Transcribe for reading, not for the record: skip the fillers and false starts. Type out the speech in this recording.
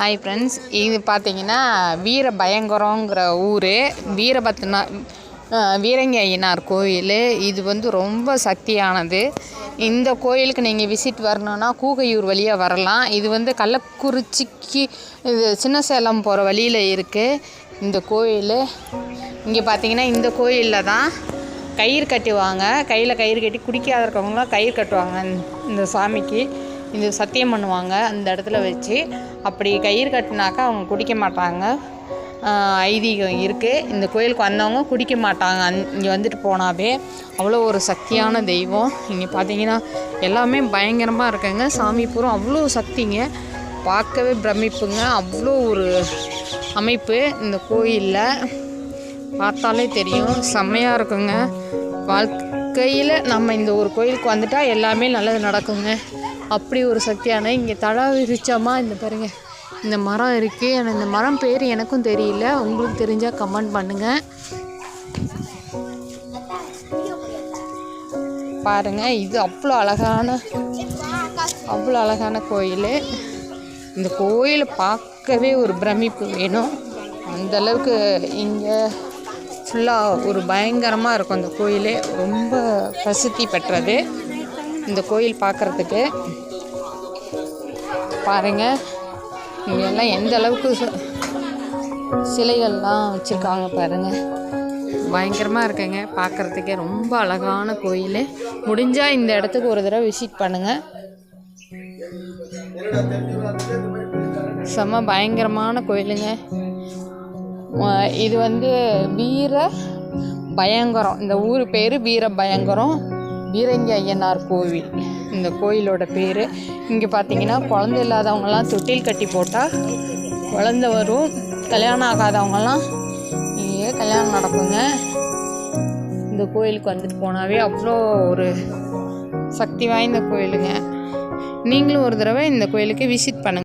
Hi friends, இது பார்த்தீங்கன்னா வீரபயங்கரங்கிற ஊர். வீரங்கி ஐயனார் கோயில். இது வந்து ரொம்ப சக்தியானது. இந்த கோயிலுக்கு நீங்கள் விசிட் வரணுன்னா கூகையூர் வழியாக வரலாம். இது வந்து கள்ளக்குறிச்சிக்கு இது சின்ன சேலம் போகிற வழியில் இருக்குது இந்த கோயில். இங்கே பார்த்தீங்கன்னா இந்த கோயிலில் தான் கயிறு கட்டுவாங்க. கையில் கயிறு கட்டி குடிக்காத இருக்கவங்களாம் கயிறு கட்டுவாங்க இந்த சாமிக்கு. இது சத்தியம் பண்ணுவாங்க அந்த இடத்துல வச்சு. அப்படி கயிறு கட்டினாக்கா அவங்க குடிக்க மாட்டாங்க. ஐதீகம் இருக்குது. இந்த கோயிலுக்கு வந்தவங்க குடிக்க மாட்டாங்க. இங்கே வந்துட்டு போனாவே அவ்வளோ ஒரு சக்தியான தெய்வம். இங்கே பார்த்தீங்கன்னா எல்லாமே பயங்கரமாக இருக்குங்க. சாமி பூரம் அவ்வளோ சக்திங்க. பார்க்கவே பிரமிப்புங்க. அவ்வளோ ஒரு அமைப்பு இந்த கோயிலில் பார்த்தாலே தெரியும். செம்மையாக இருக்குங்க. வாழ்க்கையில் நம்ம இந்த ஒரு கோயிலுக்கு வந்துட்டால் எல்லாமே நல்லது நடக்குங்க. அப்படி ஒரு சக்தியான இங்கே தழை விரிச்சமா இந்த பாருங்க, இந்த மரம் இருக்குது. ஆனால் இந்த மரம் பேர் எனக்கும் தெரியல. உங்களுக்கு தெரிஞ்சால் கமெண்ட் பண்ணுங்கள். பாருங்கள், இது அவ்வளோ அழகான கோயில். இந்த கோயிலை பார்க்கவே ஒரு பிரமிப்பு வேணும். அந்தளவுக்கு இங்கே ஃபுல்லாக ஒரு பயங்கரமாக இருக்கும். அந்த கோயில் ரொம்ப பிரசித்தி பெற்றது. இந்த கோயில் பார்க்குறதுக்கு பாருங்கள், இங்கெல்லாம் எந்த அளவுக்கு சிலைகள்லாம் வச்சுருக்காங்க பாருங்கள். பயங்கரமாக இருக்குங்க. பார்க்குறதுக்கே ரொம்ப அழகான கோயில். முடிஞ்சால் இந்த இடத்துக்கு ஒரு தடவை விசிட் பண்ணுங்கள். செம்ம பயங்கரமான கோயிலுங்க. இது வந்து வீரபயங்கரம். இந்த ஊர் பேர் வீரபயங்கரம். வீரங்கி ஐயனார் கோவில் இந்த கோயிலோட பேர். இங்கே பார்த்தீங்கன்னா குழந்தை இல்லாதவங்கலாம் தொட்டில் கட்டி போட்டால் குழந்தை வரும். கல்யாணம் ஆகாதவங்கலாம் இங்கே கல்யாணம் நடக்குங்க. இந்த கோயிலுக்கு வந்துட்டு போனாவே அவ்வளோ ஒரு சக்தி வாய்ந்த கோயிலுங்க. நீங்களும் ஒரு தடவை இந்த கோயிலுக்கு விசிட்